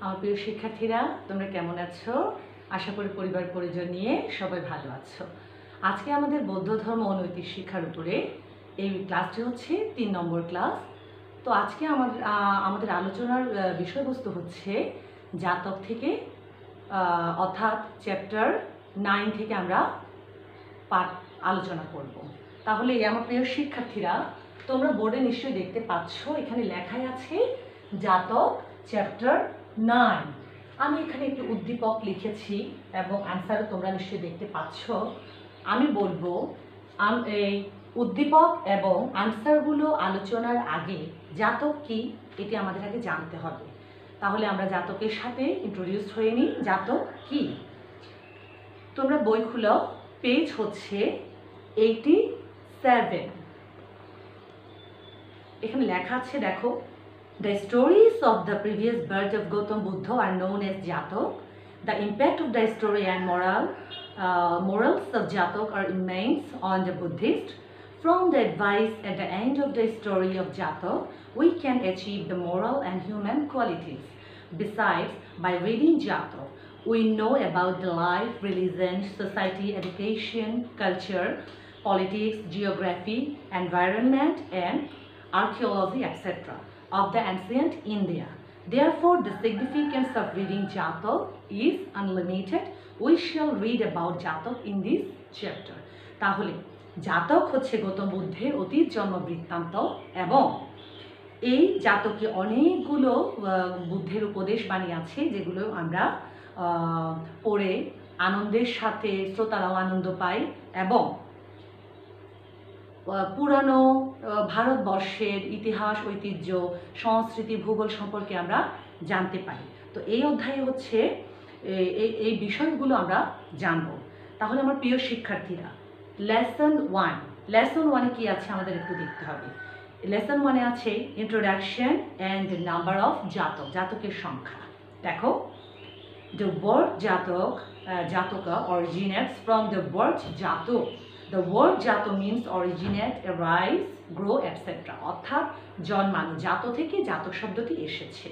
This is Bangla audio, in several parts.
আমার প্রিয় শিক্ষার্থীরা, তোমরা কেমন আছো? আশা করি পরিবার পরিজন নিয়ে সবাই ভালো আছো। আজকে আমাদের বৌদ্ধ ধর্ম ও নৈতিক শিক্ষার উপরে এই ক্লাসটি হচ্ছে 3 নম্বর ক্লাস। তো আজকে আমাদের আলোচনার বিষয়বস্তু হচ্ছে জাতক থেকে, অর্থাৎ চ্যাপ্টার 9 থেকে আমরা পাঠ আলোচনা করব। তাহলে আমার প্রিয় শিক্ষার্থীরা, তোমরা বোর্ডে নিশ্চয়ই দেখতে পাচ্ছ, এখানে লেখাই আছে জাতক চ্যাপ্টার 9। আমি এখানে একটু উদ্দীপক লিখেছি এবং অ্যান্সারও তোমরা নিশ্চয়ই দেখতে পাচ্ছ। আমি বলবো এই উদ্দীপক এবং আনসারগুলো আলোচনার আগে জাতক কি এটি আমাদের আগে জানতে হবে। তাহলে আমরা জাতকের সাথে ইন্ট্রোডিউস হয়ে নিই। জাতক কি? তোমরা বই খুলো, পেজ হচ্ছে 87। এখানে লেখা আছে, দেখো, The stories of the previous birth of Gautam Buddha are known as Jatok. The impact of the story and morals of Jatok are immense on the Buddhist. From the advice at the end of the story of Jatok, we can achieve the moral and human qualities. Besides, by reading Jatok, we know about the life, religion, society, education, culture, politics, geography, environment, and archaeology, etc. of the ancient India. Therefore, the significance of reading Jatak is unlimited. We shall read about Jatak in this chapter. তাহলে জাতক হচ্ছে গৌতম বুদ্ধের অতীত জন্ম বৃত্তান্ত এবং এই জাতকে অনেকগুলো বুদ্ধের উপদেশ বাণী আছে, যেগুলো আমরা পড়ে আনন্দের সাথে শ্রোতারাও আনন্দ পাই এবং পুরানো ভারতবর্ষের ইতিহাস, ঐতিহ্য, সংস্কৃতি, ভূগোল সম্পর্কে আমরা জানতে পারি। তো এই অধ্যায়ে হচ্ছে এই বিষয়গুলো আমরা জানব। তাহলে আমার প্রিয় শিক্ষার্থীরা, লেসন 1, লেসন 1-এ কি আছে আমাদের একটু দেখতে হবে। লেসন 1-এ আছে ইন্ট্রোডাকশন অ্যান্ড নাম্বার অফ জাতক, জাতকের সংখ্যা। দেখো, the word jataka originates from the word jato. The word jato means originate, arise, grow, etc. অর্থাৎ জন্মানো, জাত থেকে জাতক শব্দটি এসেছে।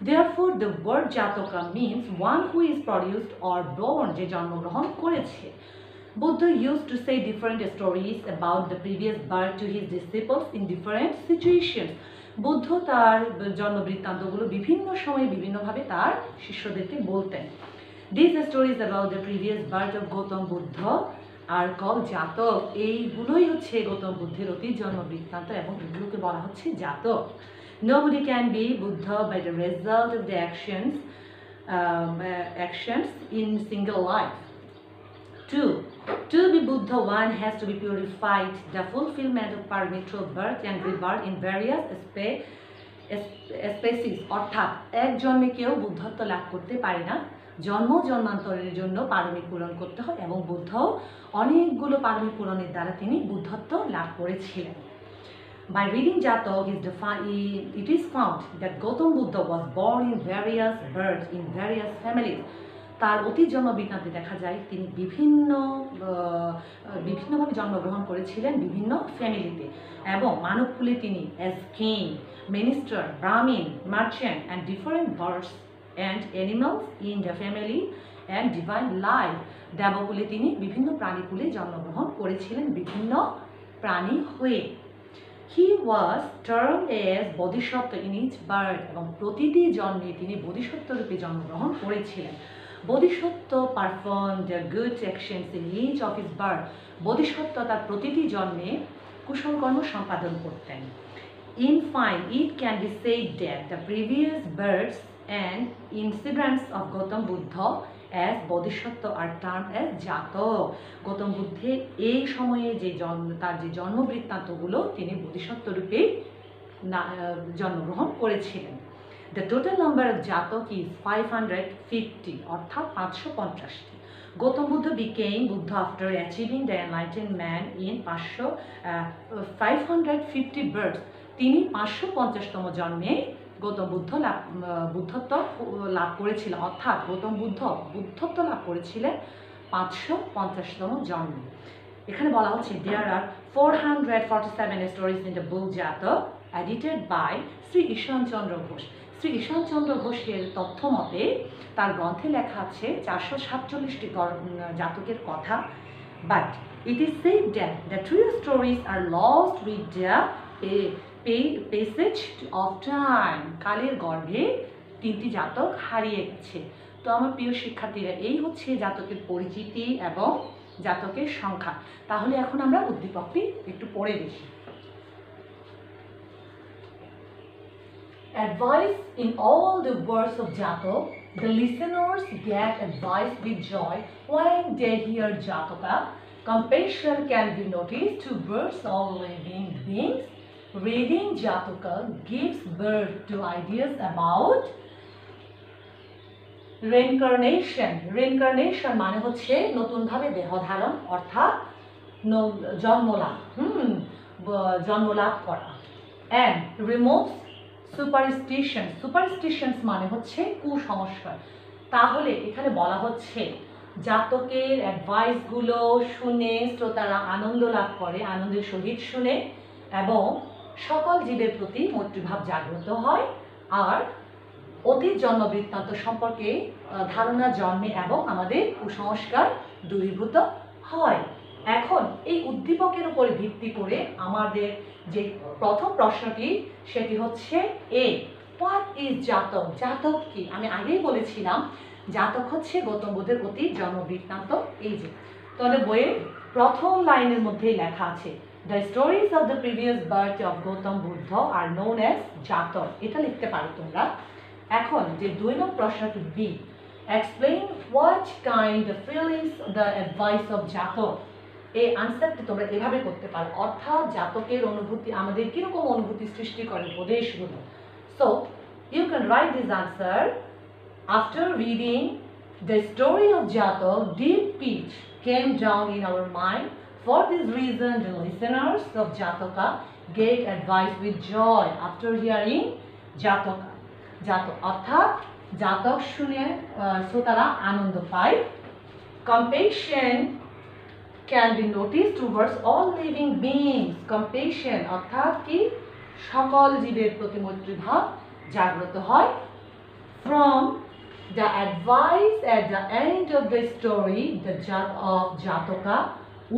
Therefore, the word jataka means one who is produced or born, যে জন্মগ্রহণ করেছে। Buddha used to say different stories about the previous birth to his disciples in different situations. Buddha তার জন্মবৃত্তান্তগুলো বিভিন্ন সময়ে বিভিন্নভাবে তার শিষ্যদেরকে বলতেন। These stories about the previous birth of Gautam Buddha are called জাতক। এইগুলোই হচ্ছে গৌতম বুদ্ধের অতীত জন্ম বৃত্তান্ত এবং এগুলোকে বলা হচ্ছে জাতক। Nobody can be Buddha by the result of the actions in single life. 2. To be Buddha, one has to be purified. The fulfillment of parameter birth and rebirth in various species. অর্থাৎ এক জন্মে কেউ বুদ্ধত্ব লাভ করতে পারে না, জন্ম জন্মান্তরের জন্য পারমিক পূরণ করতে হয় এবং বুদ্ধ অনেকগুলো পারমিক পূরণের দ্বারা তিনি বুদ্ধত্ব লাভ করেছিলেন। By reading Jatak, it is found that Gautam Buddha was born in various births in various families. তার অতীত জন্ম বৃত্তান্তে দেখা যায় তিনি বিভিন্নভাবে জন্মগ্রহণ করেছিলেন বিভিন্ন ফ্যামিলিতে এবং মানবকুলে তিনি অ্যাজ কিং, মিনিস্টার, ব্রাহ্মণ, merchant and different birds and animals in the family and divine life, দেবকুলে তিনি বিভিন্ন প্রাণীকুলে জন্মগ্রহণ করেছিলেন, বিভিন্ন প্রাণী হয়ে। He was termed as Bodhisattva in each birth, এবং প্রতিটি জন্মে তিনি বোধিসত্ত্ব রূপে জন্মগ্রহণ করেছিলেন। বোধিসত্ত্ব performed the good actions in each of his birth. বোধিসত্ত্ব তার প্রতিটি জন্মে কুশল কর্ম সম্পাদন করতেন। In fine, it can be said that the previous births and incidents of Gautam Buddha as Bodhisattva are termed as জাতক। গৌতম বুদ্ধের এই সময়ে তার যে জন্মবৃত্তান্তগুলো তিনি বোধিসত্ত্ব রূপে জন্মগ্রহণ করেছিলেন। The total number of Jatak is 550, অর্থাৎ 550টি। Gautam Buddha became Buddha after achieving the enlightened man in 550 births. তিনি 550তম জন্মে গৌতম বুদ্ধত্ব লাভ করেছিলেন, অর্থাৎ গৌতম বুদ্ধত্ব লাভ করেছিলেন 550তম জন্মে। এখানে বলা হচ্ছে there are 447 stories in the book Jatak edited by Sri Ishan Chandra Ghosh. Shri Ishwarchandra ঘোষের তথ্য মতে তার গ্রন্থে লেখা আছে 447টি জাতকের কথা, but it is said that the true stories are lost with the passage of time. কালের গর্ভে 3টি জাতক হারিয়ে গেছে। তো আমার প্রিয় শিক্ষার্থীরা, এই হচ্ছে জাতকের পরিচিতি এবং জাতকের সংখ্যা। তাহলে এখন আমরা উদ্দীপকটি একটু পড়ে দেখি। Advice in all the words of Jatok, the listeners get advice with joy when they hear Jataka. Compassion can be noticed towards all living beings. Reading Jataka gives birth to ideas about reincarnation. Reincarnation মানে হচ্ছে নতুনভাবে দেহ ধারণ, অর্থাৎ জন্মলাভ, জন্মলাভ করা। And removes superstition. সুপারস্টিশনস মানে হচ্ছে কুসংস্কার। তাহলে এখানে বলা হচ্ছে জাতকের অ্যাডভাইসগুলো শুনে শ্রোতারা আনন্দ লাভ করে, আনন্দের সহিত শুনে, এবং সকল জীবের প্রতি মৈত্রীভাব জাগ্রত হয়, আর অতীত জন্ম বৃত্তান্ত সম্পর্কে ধারণা জন্মে এবং আমাদের কুসংস্কার দূরীভূত হয়। এখন এই উদ্দীপকের উপরে ভিত্তি করে আমাদের যে প্রথম প্রশ্নটি সেটি হচ্ছে এ, হোয়াট ইজ জাতক? জাতক কি? আমি আগেই বলেছিলাম জাতক হচ্ছে গৌতম বুদ্ধের অতীত জন্ম বৃত্তান্ত। এই যে তাহলে বইয়ের প্রথম লাইনের মধ্যেই লেখা আছে the stories of the previous birth of Gautam Buddha are known as জাতক, এটা লিখতে পারো তোমরা। এখন যে 2 নং প্রশ্নটি B, explain what kind of feelings the advice of জাতক। এই আনসারটি তোমরা এভাবে করতে পারো, অর্থাৎ জাতকের অনুভূতি আমাদের কিরকম অনুভূতি সৃষ্টি করে উপদেশগুলো। So you can write this answer after reading the story of Jataka, deep peace came down in our mind. For this reason the listeners of Jataka get advice with joy after hearing Jataka. Jataka অর্থাৎ জাতক শুনে শ্রোতারা আনন্দ পায়। কম্পেশন can be noticed towards all living beings. Compassion অর্থাৎ কি সকল জীবের প্রতি মৈত্রীভাব জাগ্রত হয়। From the advice at the end of the story, the of Jataka,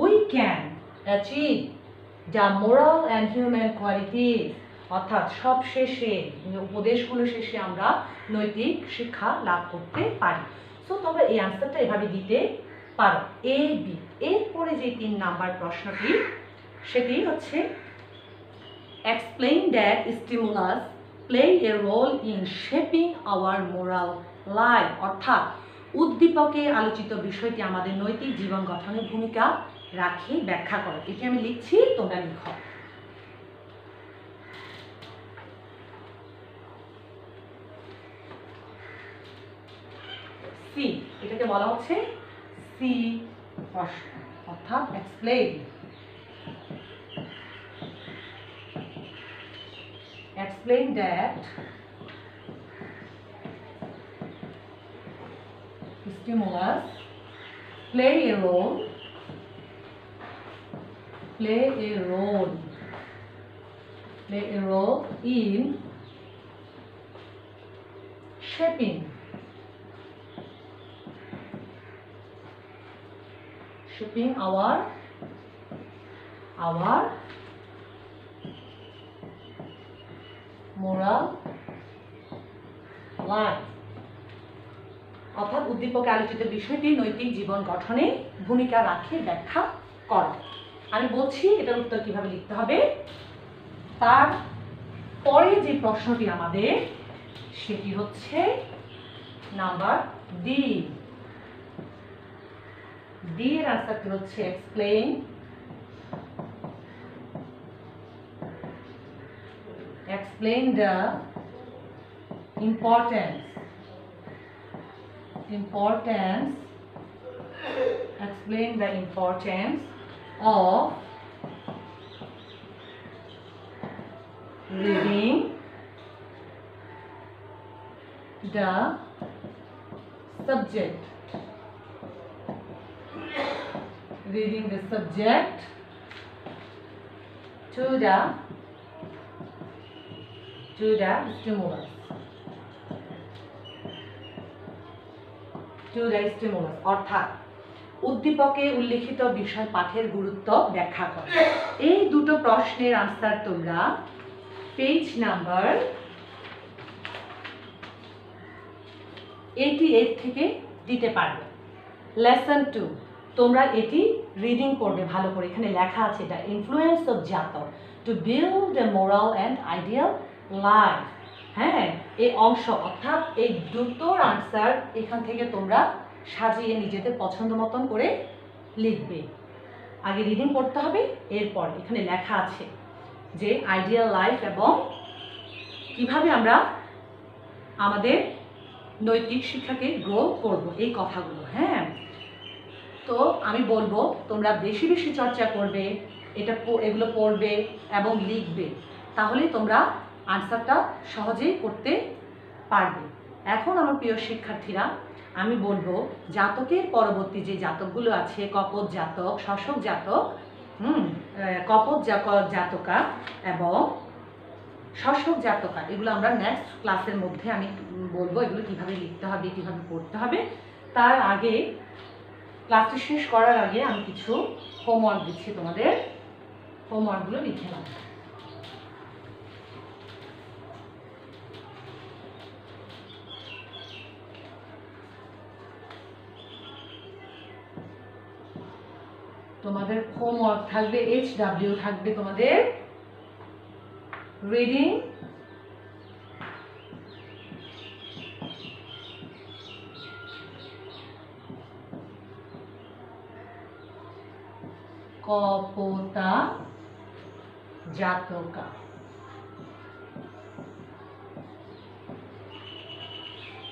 we can achieve the moral and human qualities. অর্থাৎ সব শেষে উপদেশগুলো শেষে আমরা নৈতিক শিক্ষা লাভ করতে পারি। সো তোমরা এই আনসারটা এভাবে দিতে পারো, এ বি। এরপরে যে 3 নাম্বার প্রশ্নটি সেটি হচ্ছে explain that stimulus play a role in shaping our moral life. অর্থাৎ উদ্দীপকে আলোচিত বিষয়টি আমাদের নৈতিক জীবন গঠনের ভূমিকা রাখে, ব্যাখ্যা করো। এটি আমি লিখছি, তোমরা লিখো। সি, এটাকে বলা হচ্ছে সি প্রশ্ন, অর্থাৎ explain. Explain that stimulus play a role in shaping our moral life। অর্থাৎ উদ্দীপকে আলোচিত বিষয়টি নৈতিক জীবন গঠনে ভূমিকা রাখে, ব্যাখ্যা করো। আমি বলছি এটার উত্তর কিভাবে লিখতে হবে। তার পরে যে প্রশ্নটি আমাদের সেটি হচ্ছে নাম্বার ডি। ডি এর আনসারটি হচ্ছে explain the importance of reading the subject to the stimulus। To the stimulus, অর্থাৎ উদ্দীপকে উল্লিখিত বিষয় পাঠের গুরুত্ব ব্যাখ্যা করো। এই দুটো প্রশ্নের আনসার তোমরা পেজ নাম্বার 88 থেকে দিতে পারবে। লেসন 2 তোমরা এটি রিডিং করবে ভালো করে। এখানে লেখা আছে এটা ইনফ্লুয়েন্স অফ জাতক to build a moral and ideal life. হ্যাঁ, এই অংশ অর্থাৎ এই দুটোর আনসার এখান থেকে তোমরা সাজিয়ে নিজেদের পছন্দ মতন করে লিখবে। আগে রিডিং করতে হবে, এরপর এখানে লেখা আছে যে আইডিয়াল লাইফ এবং কিভাবে আমরা আমাদের নৈতিক শিক্ষাকে গ্রো করব, এই কথাগুলো। হ্যাঁ, তো আমি বলবো তোমরা বেশি বেশি চর্চা করবে, এগুলো পড়বে এবং লিখবে, তাহলে তোমরা আনসারটা সহজেই করতে পারবে। এখন আমার প্রিয় শিক্ষার্থীরা, আমি বলবো জাতকের পরবর্তী যে জাতকগুলো আছে, কপোত জাতক, শশক জাতক, কপোত জাতকা এবং শশক জাতকা, এগুলো আমরা নেক্সট ক্লাসের মধ্যে আমি বলবো এগুলো কিভাবে লিখতে হবে, কিভাবে পড়তে হবে। তার আগে, ক্লাসটি শেষ করার আগে আমি কিছু হোমওয়ার্ক দিচ্ছি তোমাদের, হোমওয়ার্কগুলো লিখে নাও। তোমাদের হোমওয়ার্ক থাকবে, HW থাকবে তোমাদের রিডিং, কপোতা জাতকা,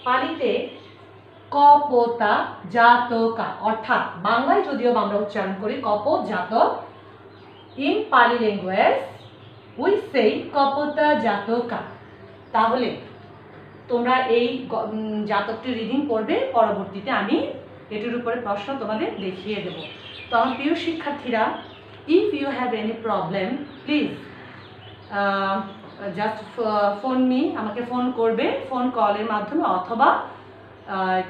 পালিতে কপোতা জাতকা, অর্থাৎ বাংলায় যদিও আমরা উচ্চারণ করি কপোত জাতক, ইন পালি ল্যাঙ্গুয়েজ উই সেই কপোতা জাতকা। তাহলে তোমরা এই জাতকটি রিডিং করবে, পরবর্তীতে আমি এটির উপরে প্রশ্ন তোমাদের দেখিয়ে দেব। তো আমার প্রিয় শিক্ষার্থীরা, if you have any problem please just phone me, আমাকে ফোন করবে, ফোন কলের মাধ্যমে অথবা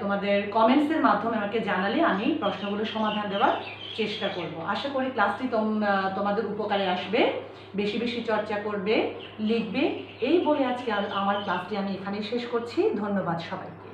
তোমাদের কমেন্টসের মাধ্যমে আমাকে জানালে আমি প্রশ্নগুলোর সমাধান দেওয়ার চেষ্টা করব। আশা করি ক্লাসটি তোমাদের উপকারে আসবে। বেশি বেশি চর্চা করবে, লিখবে। এই বলে আজকে আমার ক্লাসটি আমি এখানেই শেষ করছি। ধন্যবাদ সবাইকে।